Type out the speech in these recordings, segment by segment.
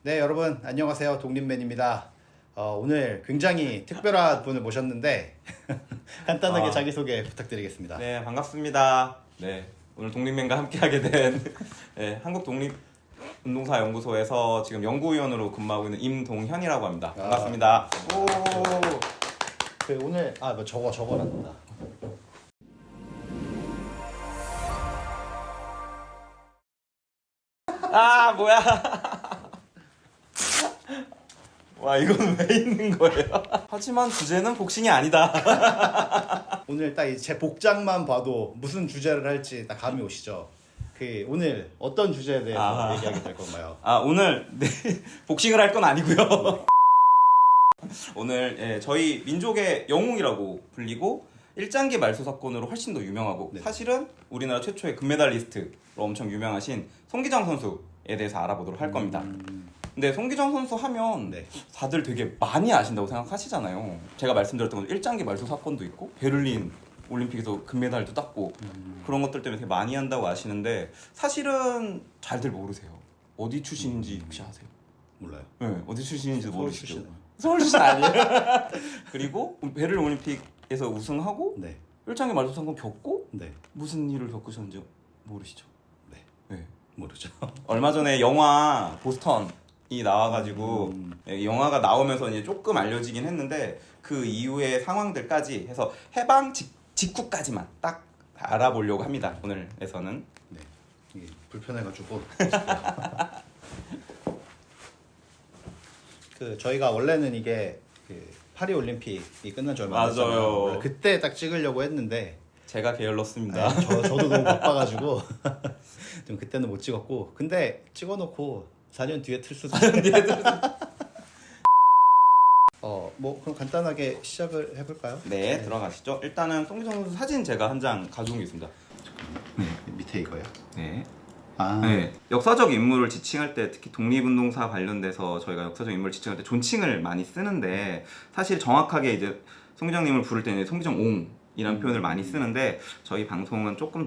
네, 여러분 안녕하세요. 독립맨입니다. 오늘 굉장히 특별한 분을 모셨는데 간단하게 자기소개 부탁드리겠습니다. 네, 반갑습니다. 네, 오늘 독립맨과 함께하게 된 네, 한국독립운동사연구소에서 지금 연구위원으로 근무하고 있는 임동현이라고 합니다. 반갑습니다. 오. 오늘 뭐 저거란다. 아, 뭐야? 와, 이건 왜 있는 거예요? 하지만 주제는 복싱이 아니다. 오늘 딱 제 복장만 봐도 무슨 주제를 할지 딱 감이 오시죠? 오늘 어떤 주제에 대해서 얘기하게 될 건가요? 오늘 네, 복싱을 할 건 아니고요. 오늘 저희 민족의 영웅이라고 불리고 일장기 말소 사건으로 훨씬 더 유명하고 네. 사실은 우리나라 최초의 금메달리스트로 엄청 유명하신 송기정 선수에 대해서 알아보도록 할 겁니다. 근데 송기정 선수 하면 네. 다들 되게 많이 아신다고 생각하시잖아요. 제가 말씀드렸던 건 일장기 말소 사건도 있고 베를린 올림픽에서 금메달도 땄고 그런 것들 때문에 되게 많이 한다고 아시는데 사실은 잘들 모르세요. 어디 출신인지 혹시 아세요? 몰라요. 네, 어디 출신인지도 서울 모르시죠? 출신. 서울 출신 아니에요. 그리고 베를린 올림픽에서 우승하고 네. 일장기 말소 사건 겪고 네. 무슨 일을 겪으셨는지 모르시죠? 네. 네. 모르죠. 얼마 전에 영화 보스턴이 나와가지고 영화가 나오면서 이제 조금 알려지긴 했는데 그 이후의 상황들까지 해서 해방 직후까지만 딱 알아보려고 합니다. 오늘에서는. 네. 이게 불편해가지고. 저희가 원래는 이게 파리 올림픽이 끝난 지 얼마 안 맞아요. 됐잖아요. 그때 딱 찍으려고 했는데 제가 게을렀습니다. 네, 저도 너무 바빠가지고 좀 그때는 못 찍었고, 근데 찍어놓고 4년 뒤에 틀 수도. 뭐 그럼 간단하게 시작을 해볼까요? 네, 들어가시죠. 일단은 송기정 선수 사진 제가 한 장 가져온 게 있습니다. 네, 밑에 이거요. 네. 아, 네. 역사적 인물을 지칭할 때 특히 독립운동사 관련돼서 저희가 역사적 인물을 지칭할 때 존칭을 많이 쓰는데 사실 정확하게 이제 송기정님을 부를 때는 송기정 옹이라는 표현을 많이 쓰는데 저희 방송은 조금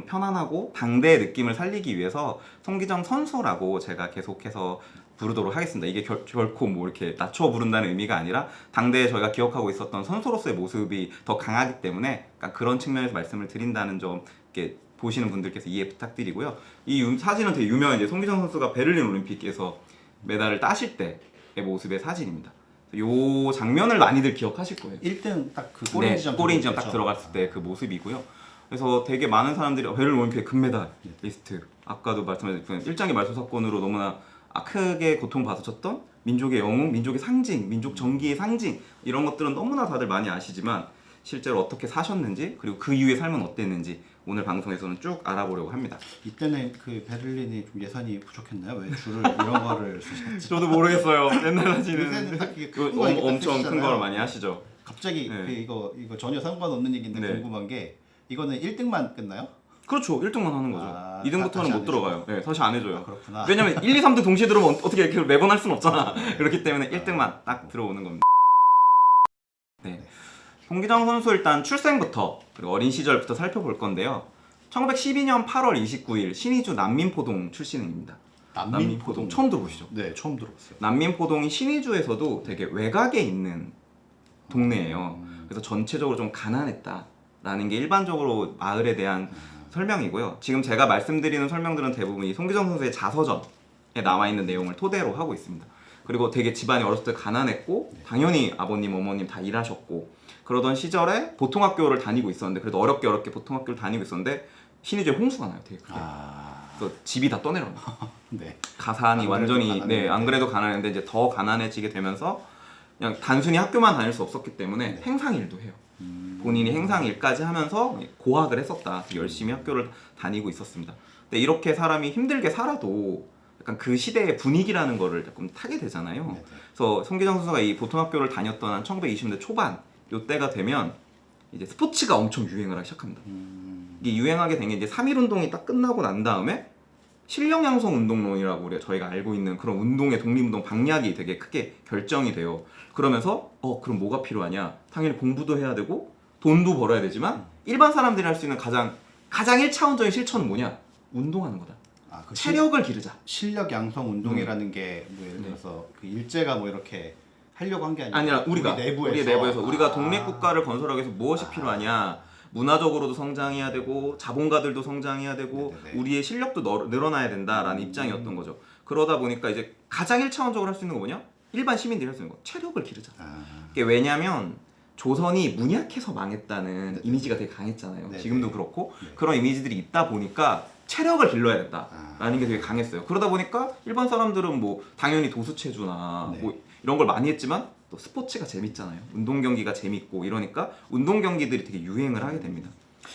편안하고 당대의 느낌을 살리기 위해서 송기정 선수라고 제가 계속해서 부르도록 하겠습니다. 이게 결코 뭐 이렇게 낮춰 부른다는 의미가 아니라 당대에 저희가 기억하고 있었던 선수로서의 모습이 더 강하기 때문에 그런 측면에서 말씀을 드린다는 점 이렇게 보시는 분들께서 이해 부탁드리고요. 이 사진은 되게 유명한 이제 송기정 선수가 베를린 올림픽에서 메달을 따실 때의 모습의 사진입니다. 이 장면을 많이들 기억하실 거예요. 1등 딱 그 네, 골인 지점 딱 들어갔을 때 그 모습이고요. 그래서 되게 많은 사람들이 베를린 올림픽 금메달리스트, 아까도 말씀하셨지만 일장기 말소 사건으로 너무나 크게 고통받으셨던 민족의 영웅, 민족의 상징, 민족 정기의 상징, 이런 것들은 너무나 다들 많이 아시지만 실제로 어떻게 사셨는지 그리고 그 이후의 삶은 어땠는지 오늘 방송에서는 쭉 알아보려고 합니다. 이때는 베를린이 좀 예산이 부족했나요? 왜 줄을 이런 거를 쓰셨지? 저도 모르겠어요. 옛날 요새는 사진은 딱 이게 이거 큰 거 이렇게 엄청 큰 쓰시잖아요. 걸 많이 하시죠. 갑자기 네. 이거 전혀 상관없는 얘기인데 네. 궁금한 게, 이거는 1등만 끝나요? 그렇죠. 1등만 하는 거죠. 2등부터는 다시 안 못 들어가요. 네, 다시 안 해줘요. 그렇구나. 왜냐면 1, 2, 3등 동시에 들어오면 어떻게 이렇게 매번 할 수는 없잖아. 그렇기 때문에 1등만 딱 들어오는 겁니다. 네. 송기정 선수 일단 출생부터 그리고 어린 시절부터 살펴볼 건데요. 1912년 8월 29일 신의주 난민포동 출신입니다. 난민포동 처음 들어보시죠? 네, 처음 들어봤어요. 난민포동이 신의주에서도 되게 외곽에 있는 동네예요. 그래서 전체적으로 좀 가난했다라는 게 일반적으로 마을에 대한 설명이고요. 지금 제가 말씀드리는 설명들은 대부분 이 송기정 선수의 자서전에 나와 있는 내용을 토대로 하고 있습니다. 그리고 되게 집안이 어렸을 때 가난했고 당연히 아버님, 어머님 다 일하셨고 그러던 시절에 보통학교를 다니고 있었는데 그래도 어렵게 보통학교를 다니고 있었는데 신의주에 홍수가 나요. 되게 크게. 그래서 집이 다 떠내려옵니다. 네. 가산이 안 그래도 완전히 가난했는데. 안 그래도 가난했는데 이제 더 가난해지게 되면서 그냥 단순히 학교만 다닐 수 없었기 때문에 행상일도 해요. 본인이 행상일까지 하면서 고학을 했었다. 열심히 학교를 다니고 있었습니다. 근데 이렇게 사람이 힘들게 살아도 약간 그 시대의 분위기라는 거를 조금 타게 되잖아요. 네네. 그래서 송기정 선수가 이 보통학교를 다녔던 한 1920년대 초반 요때가 되면 이제 스포츠가 엄청 유행을 하기 시작합니다. 이게 유행하게 된 게 이제 3.1 운동이 딱 끝나고 난 다음에 실력양성 운동론이라고 저희가 알고 있는 그런 운동의 독립운동 방향이 되게 크게 결정이 돼요. 그러면서 그럼 뭐가 필요하냐? 당연히 공부도 해야 되고 돈도 벌어야 되지만 일반 사람들이 할 수 있는 가장 1차원적인 실천은 뭐냐? 운동하는 거다. 그 체력을 기르자. 실력 양성 운동이라는 게 뭐 예를 들어서 그 일제가 뭐 이렇게 하려고 한 게 아니라 우리가 우리 내부에서 우리가 아. 독립국가를 건설하기 위해서 무엇이 필요하냐. 문화적으로도 성장해야 되고 자본가들도 성장해야 되고 네네네. 우리의 실력도 늘어나야 된다라는 입장이었던 거죠. 그러다 보니까 이제 가장 1차원적으로 할 수 있는 거 뭐냐? 일반 시민들이 할 수 있는 거. 체력을 기르자. 이게 왜냐면 조선이 문약해서 망했다는 네네. 이미지가 되게 강했잖아요. 네네. 지금도 그렇고 네. 그런 이미지들이 있다 보니까 체력을 길러야 된다라는 아. 게 되게 강했어요. 그러다 보니까 일반 사람들은 뭐 당연히 도수체조나 네. 뭐 이런 걸 많이 했지만 또 스포츠가 재밌잖아요. 운동 경기가 재밌고 이러니까 운동 경기들이 되게 유행을 하게 됩니다.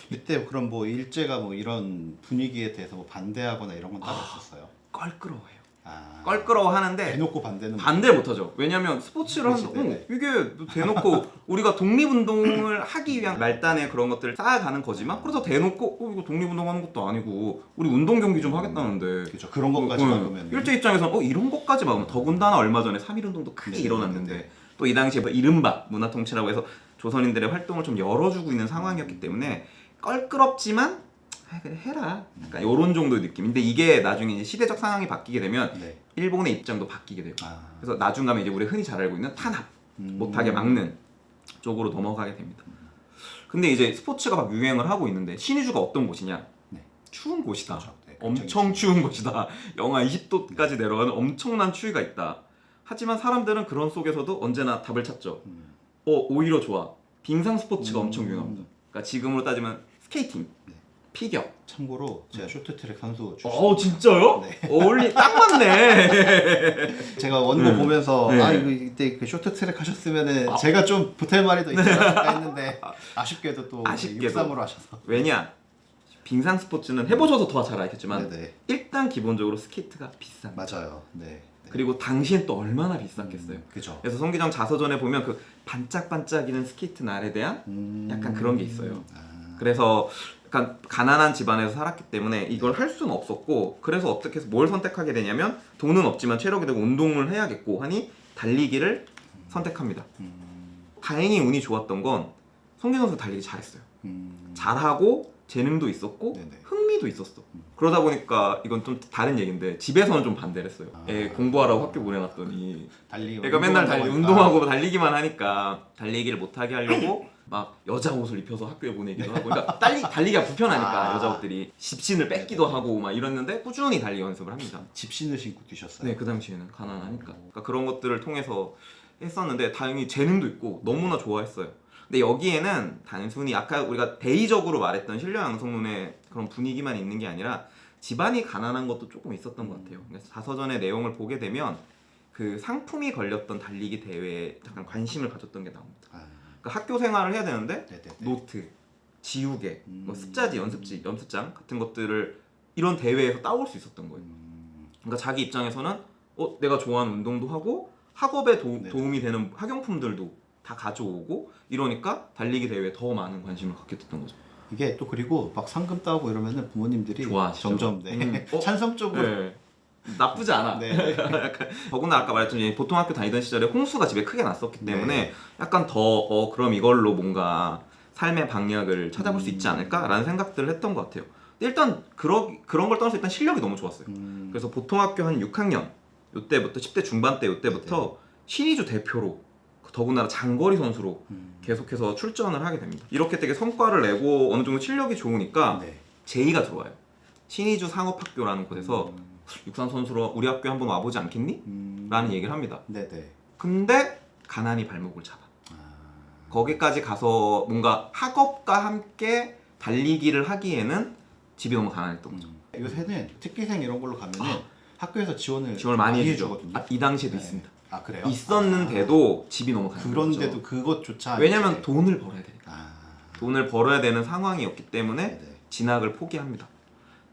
이때 그럼 뭐 일제가 뭐 이런 분위기에 대해서 뭐 반대하거나 이런 건 따로 없었어요? 껄끄러워해요. 아. 껄끄러워하는데 대놓고 반대는 반대 못하죠. 왜냐면 스포츠를 그치, 한다고 네네. 이게 대놓고 우리가 독립운동을 하기 위한 말단의 그런 것들을 쌓아가는 거지만 그래서 대놓고 이거 독립운동하는 것도 아니고 우리 운동 경기 좀 하겠다는데 그렇죠. 그런 것까지 막으면 일제 입장에서는 이런 것까지 막으면 더군다나 얼마 전에 3.1운동도 크게 네네네네. 일어났는데 또 이 당시에 이른바 문화통치라고 해서 조선인들의 활동을 좀 열어주고 있는 상황이었기 때문에 껄끄럽지만 그래 해라 약간 이런 정도의 느낌인데 이게 나중에 이제 시대적 상황이 바뀌게 되면 네. 일본의 입장도 바뀌게 돼요. 아. 그래서 나중 가면 이제 우리가 흔히 잘 알고 있는 탄압 못하게 막는 쪽으로 넘어가게 됩니다. 근데 이제 스포츠가 막 유행을 하고 있는데 신의주가 어떤 곳이냐? 네. 추운 곳이다. 그렇죠. 네, 엄청 추운 곳이다. 영하 20도까지 내려가는 엄청난 추위가 있다. 하지만 사람들은 그런 속에서도 언제나 답을 찾죠. 오히려 좋아. 빙상 스포츠가 엄청 유행합니다. 그러니까 지금으로 따지면 스케이팅, 네. 피겨. 참고로 제가 쇼트트랙 선수 출신. 진짜요? 네. 딱 맞네. 제가 원고 보면서 네. 이거 이때 그 쇼트트랙 하셨으면은 제가 좀 보탤 말이 더 있지 않을까 했는데 아쉽게도 또 아쉽게도. 63으로 하셔서. 왜냐? 빙상 스포츠는 해보셔서 더 잘 알겠지만 네네. 일단 기본적으로 스케이트가 비쌉니다. 맞아요. 네. 그리고 당시엔 또 얼마나 비쌌겠어요. 그죠. 그래서 송기정 자서전에 보면 그 반짝반짝이는 스케이트 날에 대한 약간 그런 게 있어요. 그래서 약간 가난한 집안에서 살았기 때문에 이걸 할 수는 없었고 그래서 어떻게 해서 뭘 선택하게 되냐면 돈은 없지만 체력이 되고 운동을 해야겠고 하니 달리기를 선택합니다. 다행히 운이 좋았던 건 송기정 선수가 달리기 잘했어요. 잘하고 재능도 있었고 네네. 흥미도 있었어. 그러다 보니까 이건 좀 다른 얘기인데 집에서는 좀 반대를 했어요. 애 공부하라고 학교 보내놨더니 달리기. 애가 맨날 운동하고 달리기만 하니까 달리기를 못하게 하려고 막 여자 옷을 입혀서 학교에 보내기도 하고 그러니까 달리기가 불편하니까 여자 옷들이 집신을 뺏기도 하고 막 이랬는데 꾸준히 달리기 연습을 합니다. 집신을 신고 뛰셨어요. 네, 그 당시에는 가난하니까. 그러니까 그런 것들을 통해서 했었는데 다행히 재능도 있고 너무나 좋아했어요. 근데 여기에는 단순히 아까 우리가 대의적으로 말했던 신뢰 양성론의 그런 분위기만 있는 게 아니라 집안이 가난한 것도 조금 있었던 것 같아요. 그래서 자서전의 내용을 보게 되면 그 상품이 걸렸던 달리기 대회에 잠깐 관심을 가졌던 게 나옵니다. 그러니까 학교 생활을 해야 되는데 네네네. 노트, 지우개, 뭐 습자지, 연습장 같은 것들을 이런 대회에서 따올 수 있었던 거예요. 그러니까 자기 입장에서는 내가 좋아하는 운동도 하고 학업에 도움이 되는 학용품들도 다 가져오고 이러니까 달리기 대회에 더 많은 관심을 갖게 됐던 거죠. 이게 또 그리고 막 상금 따고 이러면은 부모님들이 좋아하시죠. 점점 찬성적으로. 네. 나쁘지 않아. 네. 약간 더구나 아까 말했던 보통 학교 다니던 시절에 홍수가 집에 크게 났었기 때문에 네. 약간 더 그럼 이걸로 뭔가 삶의 방향을 찾아볼 수 있지 않을까라는 생각들을 했던 것 같아요. 근데 일단 그런 걸 떠나서 일단 실력이 너무 좋았어요. 그래서 보통 학교 한 6학년 요때부터 10대 중반 때 요때부터 신의주 대표로 더군다나 장거리 선수로 계속해서 출전을 하게 됩니다. 이렇게 되게 성과를 내고 어느 정도 실력이 좋으니까 네. 제의가 들어와요. 신의주 상업학교라는 곳에서 육상 선수로 우리 학교에 한번 와보지 않겠니? 라는 얘기를 합니다. 네네. 근데 가난이 발목을 잡아. 거기까지 가서 뭔가 학업과 함께 달리기를 하기에는 집이 너무 가난했던 거죠. 요새는 특기생 이런 걸로 가면은 학교에서 지원을 많이 해주죠. 해주거든요. 이 당시에도 네. 있습니다. 아 그래요? 있었는데도 집이 너무 가난했죠. 그런데도 그것조차 왜냐면 이제- 돈을 벌어야 되니까. 돈을 벌어야 되는 상황이었기 때문에 네네. 진학을 포기합니다.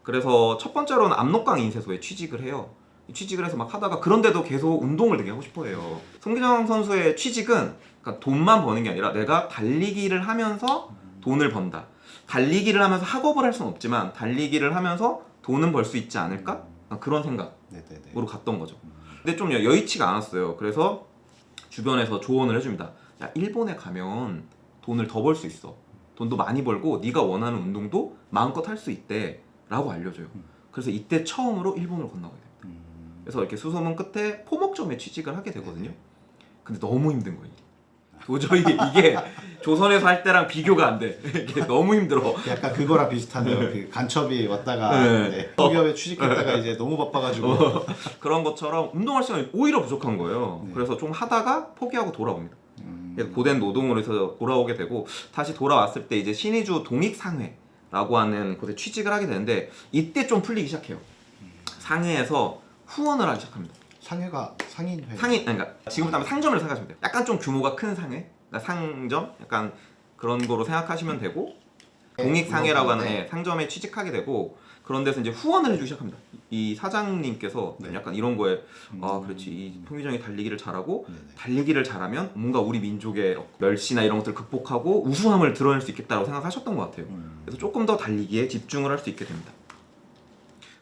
그래서 첫 번째로는 압록강 인쇄소에 취직을 해요. 취직을 해서 막 하다가 그런데도 계속 운동을 되게 하고 싶어 해요. 송기정 선수의 취직은 그러니까 돈만 버는 게 아니라 내가 달리기를 하면서 돈을 번다. 달리기를 하면서 학업을 할 수는 없지만 달리기를 하면서 돈은 벌 수 있지 않을까? 그런 생각으로 네네네. 갔던 거죠. 근데 좀 여의치가 않았어요. 그래서 주변에서 조언을 해줍니다. 야, 일본에 가면 돈을 더 벌 수 있어. 돈도 많이 벌고 네가 원하는 운동도 마음껏 할 수 있대 라고 알려줘요. 그래서 이때 처음으로 일본으로 건너가게 됩니다. 그래서 이렇게 수소문 끝에 포목점에 취직을 하게 되거든요. 근데 너무 힘든 거예요. 도저히 이게 조선에서 할 때랑 비교가 안 돼. 이게 너무 힘들어. 약간 그거랑 비슷하네요. 그 간첩이 왔다가 기업에 취직했다가 이제 너무 바빠가지고 그런 것처럼 운동할 시간이 오히려 부족한 거예요. 네. 그래서 좀 하다가 포기하고 돌아옵니다. 그래서 고된 노동으로 해서 돌아오게 되고 다시 돌아왔을 때 이제 신의주 동익상회라고 하는 곳에 취직을 하게 되는데 이때 좀 풀리기 시작해요. 상회에서 후원을 하기 시작합니다. 상회가 상인회. 그러니까 지금부터 하면 상점을 생각하시면 돼요. 약간 좀 규모가 큰 상회, 그러니까 상점, 약간 그런 거로 생각하시면 되고 동익상회라고 하는 상점에 취직하게 되고 그런 데서 이제 후원을 해주기 시작합니다. 이 사장님께서 좀 약간 이런 거에 아 그렇지 이 통기정이 달리기를 잘하고 달리기를 잘하면 뭔가 우리 민족의 멸시나 이런 것들을 극복하고 우수함을 드러낼 수 있겠다고 생각하셨던 것 같아요. 그래서 조금 더 달리기에 집중을 할 수 있게 됩니다.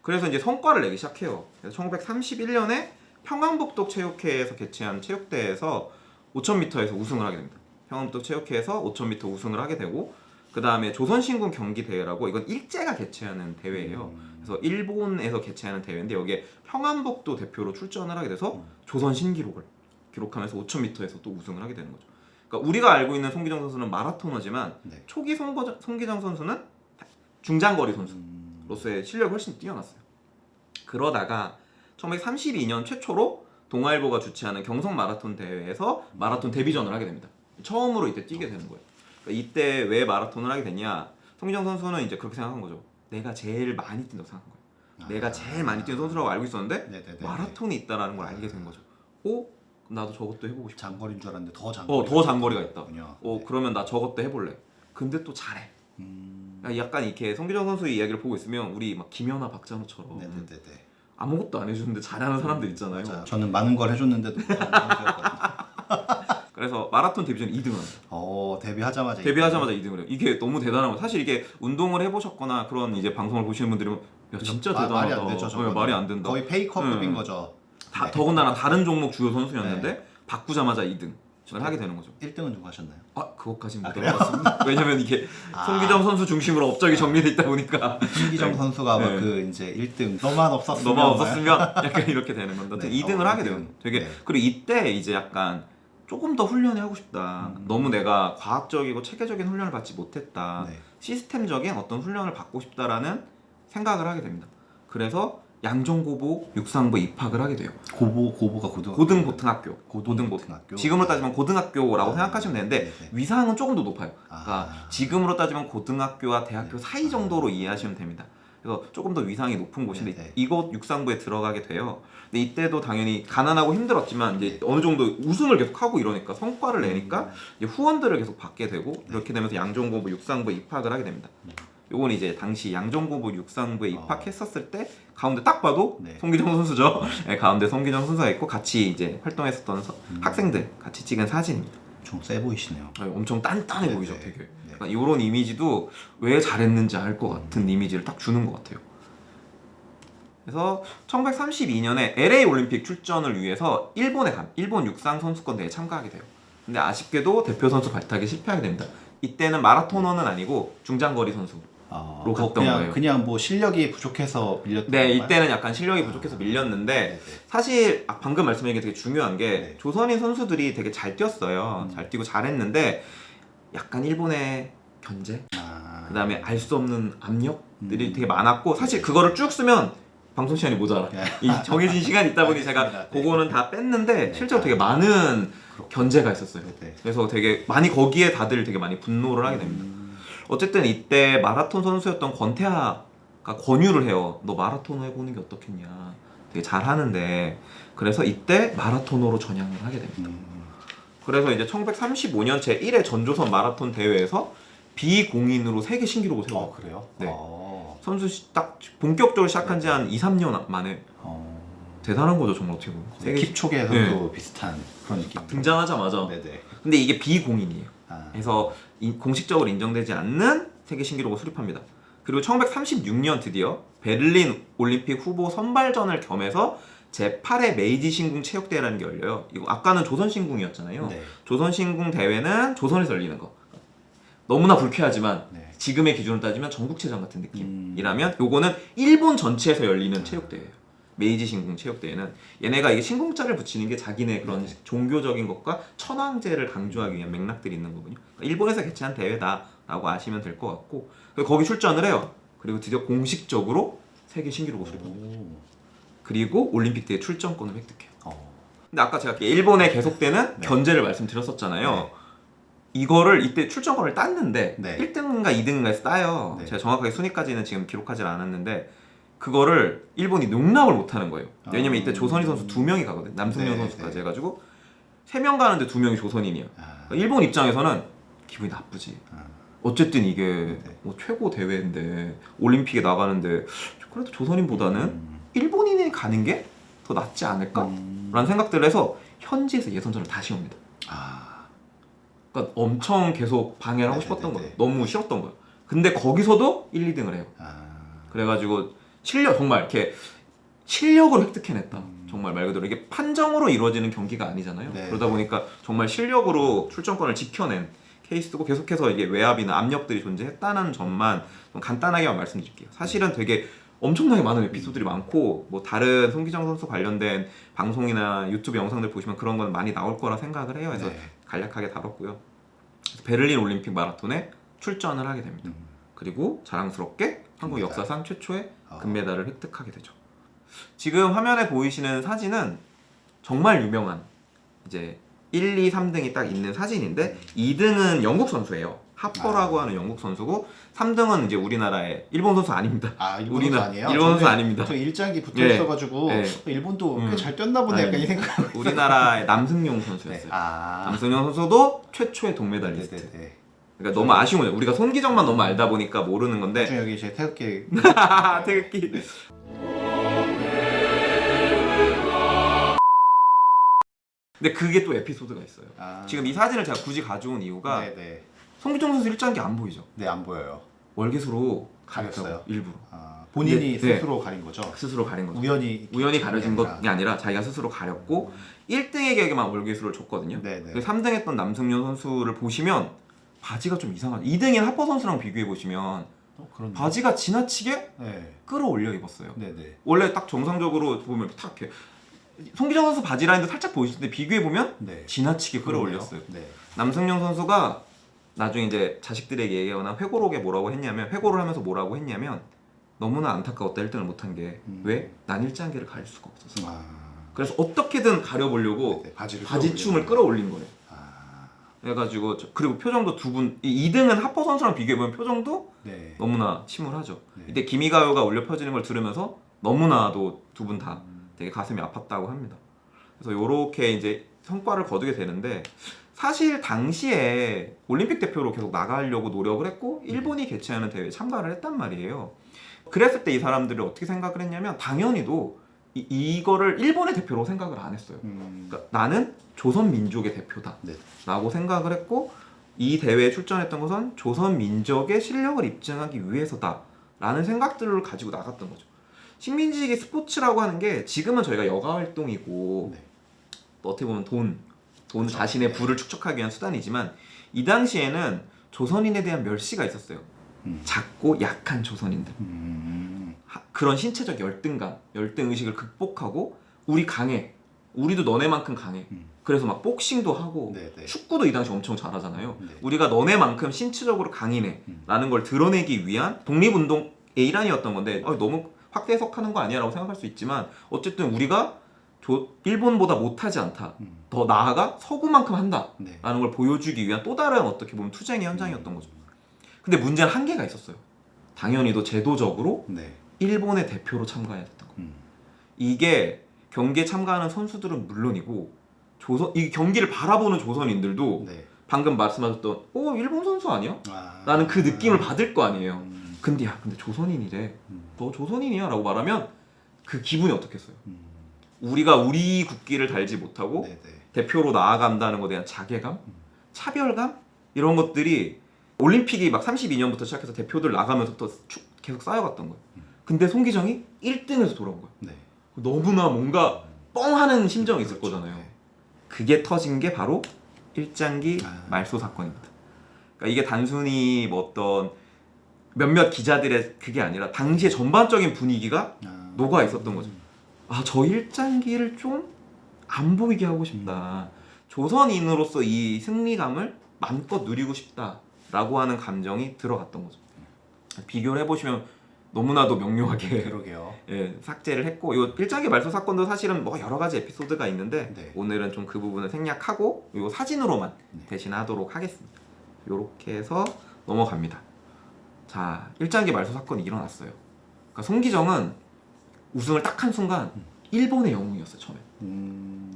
그래서 이제 성과를 내기 시작해요. 그래서 1931년에 평안북도 체육회에서 개최한 체육대회에서 5000m에서 우승을 하게 됩니다. 평안북도 체육회에서 5000m 우승을 하게 되고 그 다음에 조선신군 경기대회라고 이건 일제가 개최하는 대회예요. 그래서 일본에서 개최하는 대회인데 여기에 평안북도 대표로 출전을 하게 돼서 조선 신기록을 기록하면서 5000m에서 또 우승을 하게 되는 거죠. 그러니까 우리가 알고 있는 송기정 선수는 마라토너지만 초기 송기정 선수는 중장거리 선수로서의 실력이 훨씬 뛰어났어요. 그러다가 1932년 최초로 동아일보가 주최하는 경성 마라톤 대회에서 마라톤 데뷔전을 하게 됩니다. 처음으로 이때 뛰게 되는 거예요. 그러니까 이때 왜 마라톤을 하게 되냐? 송기정 선수는 이제 그렇게 생각한 거죠. 내가 제일 많이 뛴다고 생각한 거예요. 내가 제일 많이 뛰는 선수라고 알고 있었는데 마라톤이 있다라는 걸 알게 된 거죠. 그럼 나도 저것도 해보고 싶어. 장거리인 줄 알았는데 더 장거리가 있다. 네. 그러면 나 저것도 해볼래. 근데 또 잘해. 약간 이렇게 송기정 선수의 이야기를 보고 있으면 우리 막 김연아, 박찬호처럼 아무것도 안 해주는데 잘하는 사람들 있잖아요. 맞아요. 저는 많은 걸 해줬는데도 그래서 마라톤 데뷔전 2등을 합니다. 데뷔하자마자 2등을 해요. 이게 너무 대단한 거예요. 사실 이게 운동을 해보셨거나 그런 이제 방송을 보시는 분들은 야 진짜 대단하다. 말이 안 되죠. 말이 안 된다. 거의 페이커급인 거죠. 더군다나 다른 종목 주요 선수였는데 바꾸자마자 2등을 하게 되는 거죠. 1등은 누구 하셨나요? 그것까지는 못 해봤습니다. 왜냐면 이게 송기정 선수 중심으로 업적이 정리돼 있다 보니까 송기정 선수가 그 이제 1등 너만 없었으면 약간 이렇게 되는 건데 2등을 하게 돼요. 되게 그리고 이때 이제 약간 조금 더 훈련을 하고 싶다. 너무 내가 과학적이고 체계적인 훈련을 받지 못했다. 시스템적인 어떤 훈련을 받고 싶다라는 생각을 하게 됩니다. 그래서 양정고보 육상부에 입학을 하게 돼요. 고보가 고등보등학교. 고등보등학교. 지금으로 따지면 고등학교라고 생각하시면 되는데 위상은 조금 더 높아요. 그러니까 지금으로 따지면 고등학교와 대학교 사이 정도로 이해하시면 됩니다. 그래서 조금 더 위상이 높은 곳인데 이곳 육상부에 들어가게 돼요. 근데 이때도 당연히 가난하고 힘들었지만 이제 어느 정도 우승을 계속 하고 이러니까 성과를 내니까 이제 후원들을 계속 받게 되고 이렇게 되면서 양정고보 육상부에 입학을 하게 됩니다. 요건 이제 당시 양정고보 육상부에 입학했었을 때 가운데 딱 봐도 송기정 선수죠. 가운데 송기정 선수가 있고 같이 이제 활동했었던 학생들 같이 찍은 사진입니다. 좀 세 보이시네요. 엄청 단단해 보이죠, 되게. 약간 이런 이미지도 왜 잘했는지 알 것 같은 이미지를 딱 주는 것 같아요. 그래서 1932년에 LA 올림픽 출전을 위해서 일본 육상 선수권 대회에 참가하게 돼요. 근데 아쉽게도 대표 선수 발탁에 실패하게 됩니다. 이때는 마라토너는 아니고 중장거리 선수로 갔던 거예요. 그냥 뭐 실력이 부족해서 밀렸던 건가요? 이때는 약간 실력이 부족해서 밀렸는데 사실 방금 말씀드린 게 되게 중요한 게 조선인 선수들이 되게 잘 뛰었어요. 잘 뛰고 잘했는데 약간 일본의 견제, 그다음에 알 수 없는 압력들이 되게 많았고 사실 그거를 쭉 쓰면 방송 시간이 모자라. 이 정해진 시간이 있다 보니 제가 그거는 다 뺐는데 실제로 되게 많은 견제가 있었어요. 그래서 되게 많이 거기에 다들 되게 많이 분노를 하게 됩니다. 어쨌든 이때 마라톤 선수였던 권태하가 권유를 해요. 너 마라토너 해보는 게 어떻겠냐. 되게 잘하는데 그래서 이때 마라토너로 전향을 하게 됩니다. 그래서 이제 1935년 제1회 전조선 마라톤 대회에서 비공인으로 세계 신기록을 세워요. 그래요? 네. 선수 딱 본격적으로 시작한 지 한 2, 3년 만에 대단한 거죠, 정말 어떻게 보면. 킵초게에서도 비슷한 그런 느낌. 등장하자마자. 근데 이게 비공인이에요. 그래서 공식적으로 인정되지 않는 세계 신기록을 수립합니다. 그리고 1936년 드디어 베를린 올림픽 후보 선발전을 겸해서 제8회 메이지 신궁 체육대회라는 게 열려요. 이거 아까는 조선 신궁이었잖아요. 조선 신궁 대회는 조선에서 열리는 거. 너무나 불쾌하지만 네. 지금의 기준으로 따지면 전국체전 같은 느낌이라면 요거는 일본 전체에서 열리는 체육대회예요. 메이지 신궁 체육대회는 얘네가 이게 신궁자를 붙이는 게 자기네 그런 종교적인 것과 천황제를 강조하기 위한 맥락들이 있는 거군요. 그러니까 일본에서 개최한 대회다라고 아시면 될 것 같고 거기 출전을 해요. 그리고 드디어 공식적으로 세계 신기록을 수립합니다. 그리고 올림픽 대회 출전권을 획득해요. 근데 아까 제가 일본에 계속되는 네. 견제를 말씀드렸었잖아요. 네. 이거를 이때 출전권을 땄는데 네. 1등인가 2등인가에서 따요. 네. 제가 정확하게 순위까지는 지금 기록하지 않았는데 그거를 일본이 용납을 못하는 거예요. 왜냐면 이때 조선인 선수 2명이 가거든. 남승용 네, 선수까지 네. 해가지고 3명 가는데 2명이 조선인이야. 그러니까 일본 입장에서는 기분이 나쁘지. 어쨌든 이게 뭐 최고 대회인데 올림픽에 나가는데 그래도 조선인보다는 일본인이 가는 게 더 낫지 않을까? 라는 생각들을 해서 현지에서 예선전을 다시 옵니다. 그러니까 엄청 계속 방해를 하고 싶었던 거예요. 너무 싫었던 거예요. 근데 거기서도 1, 2등을 해요. 그래가지고 정말 이렇게 실력으로 획득해냈다. 정말 말 그대로 이게 판정으로 이루어지는 경기가 아니잖아요. 네. 그러다 보니까 정말 실력으로 출전권을 지켜낸 케이스고 계속해서 이게 외압이나 압력들이 존재했다는 점만 좀 간단하게만 말씀드릴게요. 사실은 되게 엄청나게 많은 에피소드들이 많고 뭐 다른 송기정 선수 관련된 방송이나 유튜브 영상들 보시면 그런 건 많이 나올 거라 생각을 해요. 그래서 네. 간략하게 다뤘고요. 베를린 올림픽 마라톤에 출전을 하게 됩니다. 그리고 자랑스럽게 한국 금메달. 역사상 최초의 금메달을 획득하게 되죠. 지금 화면에 보이시는 사진은 정말 유명한 이제 1, 2, 3등이 딱 있는 사진인데 2등은 영국 선수예요. 하퍼라고 하는 영국 선수고 3등은 이제 우리나라의 일본 선수 아닙니다. 일본 선수 아니에요? 일본 선수 아닙니다. 저 일장기 붙어 네. 있어가지고 네. 일본도 꽤 잘 뛰었나 보네 약간 이 생각. 우리나라의 남승용 선수였어요. 남승용 선수도 최초의 동메달리스트. 네네네. 그러니까 너무 아쉬운 거죠. 우리가 손기정만 너무 알다 보니까 모르는 건데. 나중에 여기 제 태극기. 태극기. 근데 그게 또 에피소드가 있어요. 지금 이 사진을 제가 굳이 가져온 이유가 네네. 송기정 선수 일장기 안 보이죠? 네, 안 보여요. 월계수로 가렸어요? 가렸어요. 일부러. 본인이 네. 스스로 가린 거죠? 스스로 가린 거죠. 우연히 가려진 것이 아니라 자기가 스스로 가렸고 1등에게만 월계수를 줬거든요. 네네. 3등 했던 남승현 선수를 보시면 바지가 좀 이상하죠. 2등인 하퍼 선수랑 비교해 보시면 그런 바지가 지나치게 네. 끌어올려 입었어요. 네네. 원래 딱 정상적으로 보면 탁 이렇게 송기정 선수 바지 라인도 살짝 보이실 때 비교해 보면 네. 지나치게 끌어올렸어요. 네. 남승현 선수가 나중에 이제 자식들에게 얘기하거나 회고록에 뭐라고 했냐면 회고를 하면서 뭐라고 했냐면 너무나 안타까웠다 1등을 못한 게 왜? 난 일장기를 가릴 수가 없어서 그래서 어떻게든 가려보려고 네네. 바지를 바지춤을 끌어올린 거예요. 그래가지고 그리고 표정도 두 분 2등은 하퍼 선수랑 비교해보면 표정도 네. 너무나 침울하죠. 네. 이때 기미가요가 울려 퍼지는 걸 들으면서 너무나도 두 분 다 되게 가슴이 아팠다고 합니다. 그래서 요렇게 이제 성과를 거두게 되는데 사실 당시에 올림픽 대표로 계속 나가려고 노력을 했고 일본이 개최하는 대회에 참가를 했단 말이에요. 그랬을 때 이 사람들이 어떻게 생각을 했냐면 당연히도 이거를 일본의 대표로 생각을 안 했어요. 그러니까 나는 조선 민족의 대표다 네. 라고 생각을 했고 이 대회에 출전했던 것은 조선 민족의 실력을 입증하기 위해서다 라는 생각들을 가지고 나갔던 거죠. 식민지기 스포츠라고 하는 게 지금은 저희가 여가 활동이고 네. 어떻게 보면 돈 자신의 부를 축적하기 위한 수단이지만 이 당시에는 조선인에 대한 멸시가 있었어요. 작고 약한 조선인들. 그런 신체적 열등감, 열등의식을 극복하고 우리 강해. 우리도 너네만큼 강해. 그래서 막 복싱도 하고 네네. 축구도 이 당시 엄청 잘하잖아요. 네. 우리가 너네만큼 신체적으로 강이네 라는 걸 드러내기 위한 독립운동의 일환이었던 건데 너무 확대 해석하는 거 아니야 라고 생각할 수 있지만 어쨌든 우리가 일본보다 못하지 않다. 더 나아가 서구만큼 한다 네. 라는 걸 보여주기 위한 또 다른 어떻게 보면 투쟁의 현장이었던 거죠. 근데 문제는 한계가 있었어요. 당연히도 제도적으로 네. 일본의 대표로 참가해야 됐던 거예요. 이게 경기에 참가하는 선수들은 물론이고 이 경기를 바라보는 조선인들도 네. 방금 말씀하셨던 일본 선수 아니야? 라는 그 느낌을 받을 거 아니에요. 근데 조선인이래. 너 조선인이야 라고 말하면 그 기분이 어떻겠어요? 우리가 우리 국기를 달지 못하고 네네. 대표로 나아간다는 것에 대한 자괴감, 차별감 이런 것들이 올림픽이 막 32년부터 시작해서 대표들 나가면서부터 계속 쌓여갔던 거예요. 근데 송기정이 1등에서 돌아온 거예요. 네. 너무나 뭔가 뻥하는 심정이 있을 그렇죠. 거잖아요. 네. 그게 터진 게 바로 일장기 말소 사건입니다. 그러니까 이게 단순히 뭐 어떤 몇몇 기자들의 그게 아니라 당시의 전반적인 분위기가 녹아 있었던 거죠. 아, 저 일장기를 좀 안 보이게 하고 싶다. 조선인으로서 이 승리감을 마음껏 누리고 싶다라고 하는 감정이 들어갔던 거죠. 비교를 해보시면 너무나도 명료하게 그러게요. 예, 삭제를 했고, 이 일장기 말소 사건도 사실은 뭐 여러 가지 에피소드가 있는데 네. 오늘은 좀 그 부분을 생략하고 이 사진으로만 네. 대신하도록 하겠습니다. 이렇게 해서 넘어갑니다. 자, 일장기 말소 사건이 일어났어요. 그러니까 송기정은 우승을 딱 한 순간 일본의 영웅이었어요. 처음에.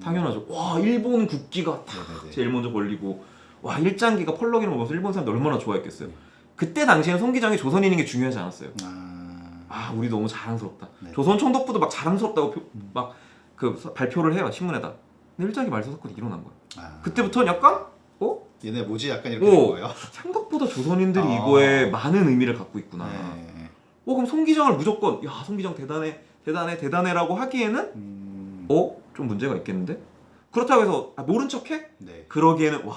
당연하죠. 와, 일본 국기가 딱 네네네. 제일 먼저 걸리고, 와, 일장기가 펄럭이는 거 보면서 일본 사람들 얼마나 좋아했겠어요. 그때 당시에는 송기정이 조선인인 게 중요하지 않았어요. 아, 우리 너무 자랑스럽다. 네. 조선 총독부도 막 자랑스럽다고 막 그 발표를 해요, 신문에다. 근데 일장기 말소 사건이 일어난 거야. 그때부터는 약간 얘네 뭐지? 약간 이렇게 된 거예요. 생각보다 조선인들이 이거에 많은 의미를 갖고 있구나. 네. 그럼 송기정을 무조건 야, 송기정 대단해라고 하기에는 좀 문제가 있겠는데? 그렇다고 해서 모른 척해? 네. 그러기에는 와,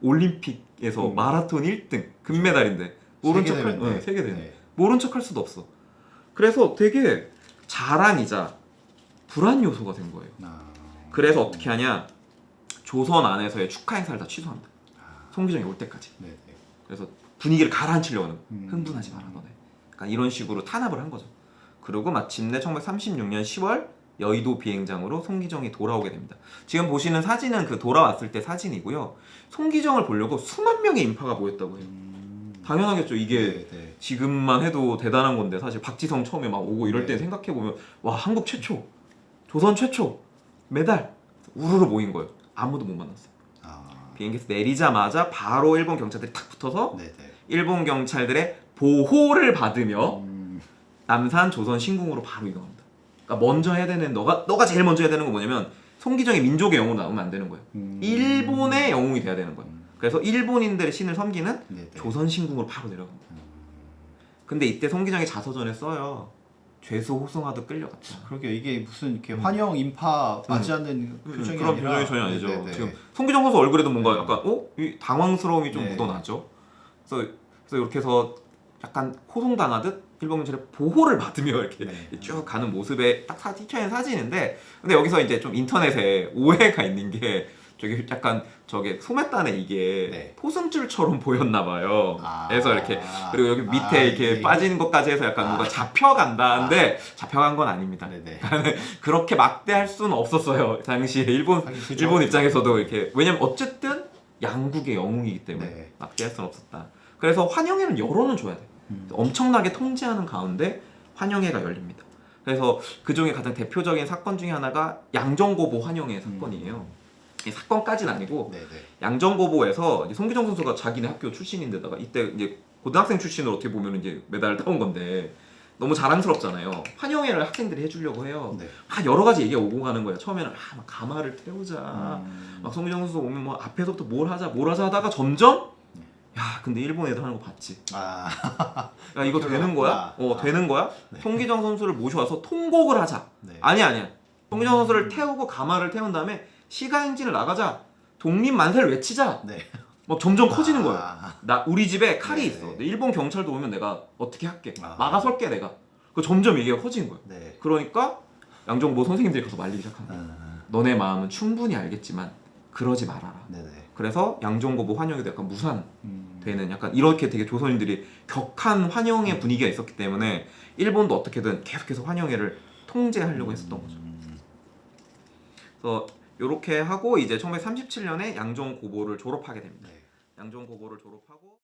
올림픽에서 마라톤 1등 금메달인데 모른 척할 세계 대회. 네. 모른 척할 수도 없어. 그래서 되게 자랑이자 불안 요소가 된 거예요. 그래서 어떻게 하냐? 조선 안에서의 축하 행사를 다 취소한다. 송기정이 올 때까지. 네. 그래서 분위기를 가라앉히려고 하는 거야. 흥분하지 마라 너네. 약간 이런 식으로 탄압을 한 거죠. 그리고 마침내 1936년 10월 여의도 비행장으로 송기정이 돌아오게 됩니다. 지금 보시는 사진은 그 돌아왔을 때 사진이고요. 송기정을 보려고 수만 명의 인파가 모였다고 해요. 당연하겠죠. 이게 네. 지금만 해도 대단한 건데 사실 박지성 처음에 막 오고 이럴 때 네. 생각해보면 와, 한국 최초, 조선 최초 메달 우르르 모인 거예요. 아무도 못 만났어요. 비행기에서 내리자마자 바로 일본 경찰들이 탁 붙어서 네. 일본 경찰들의 보호를 받으며 남산 조선 신궁으로 바로 이동합니다. 그러니까 먼저 해야 되는 너가 제일 먼저 해야 되는 건 뭐냐면 송기정이 민족의 영웅으로 나오면 안 되는 거예요. 일본의 영웅이 돼야 되는 거예요. 그래서 일본인들의 신을 섬기는 네. 조선 신궁으로 바로 내려갑니다. 근데 이때 송기정이 자서전에 써요. 죄수 호송하듯 끌려갔다. 그러게 이게 무슨 이렇게 환영 인파 맞지 않는 표정이 그런 아니라 표정이 전혀 아니죠. 네네네. 지금 송기정 선수 얼굴에도 뭔가 약간 이 당황스러움이 좀 네. 묻어나죠. 그래서 이렇게 해서 약간 호송당하듯 일본 경찰의 보호를 받으며 이렇게 네. 쭉 가는 모습에 딱 찍혀있는 사진인데, 근데 여기서 이제 좀 인터넷에 오해가 있는 게 저게 약간 저게 소매단에 이게 네. 토승줄처럼 보였나 봐요. 그래서 이렇게 그리고 여기 밑에 이렇게 이게- 빠지는 것까지 해서 약간 뭔가 잡혀간다는데 잡혀간 건 아닙니다. 네네. 그렇게 막대할 수는 없었어요. 당시에 일본 그죠. 일본 입장에서도 이렇게, 왜냐면 어쨌든 양국의 영웅이기 때문에 네. 막대할 수는 없었다. 그래서 환영회는 여론은 줘야 돼. 엄청나게 통제하는 가운데 환영회가 열립니다. 그래서 그 중에 가장 대표적인 사건 중에 하나가 양정고보 환영회 사건이에요. 이 사건까지는 아니고 네네. 양정고보에서 이제 송기정 선수가 자기네 학교 출신인데다가 이때 이제 고등학생 출신으로 어떻게 보면 이제 메달을 따온 건데 너무 자랑스럽잖아요. 환영회를 학생들이 해주려고 해요. 네. 막 여러 가지 얘기가 오고 가는 거야. 처음에는 막 가마를 태우자. 막 송기정 선수 오면 뭐 앞에서부터 뭘 하자 하다가 점점 야, 근데 일본 애들 하는 거 봤지? 야, 이거 되는 거야? 되는 거야? 네. 송기정 선수를 모셔와서 통곡을 하자. 네. 아니야. 송기정 선수를 태우고 가마를 태운 다음에 시가행진을 나가자. 독립만세를 외치자. 네. 막 점점 커지는 거야. 우리 집에 칼이 네. 있어. 근데 일본 경찰도 오면 내가 어떻게 할게. 아. 막아설게 내가. 그 점점 얘기가 커지는 거야. 네. 그러니까 양정보 선생님들이 가서 말리기 시작한 거야. 너네 마음은 충분히 알겠지만 그러지 말아라. 네네. 그래서 양정고보 환영회도 약간 무산되는 약간 이렇게 되게 조선인들이 격한 환영의 분위기가 있었기 때문에 일본도 어떻게든 계속해서 환영회를 통제하려고 했었던 거죠. 그래서 이렇게 하고 이제 1937년에 양정고보를 졸업하게 됩니다. 네. 양정고보를 졸업하고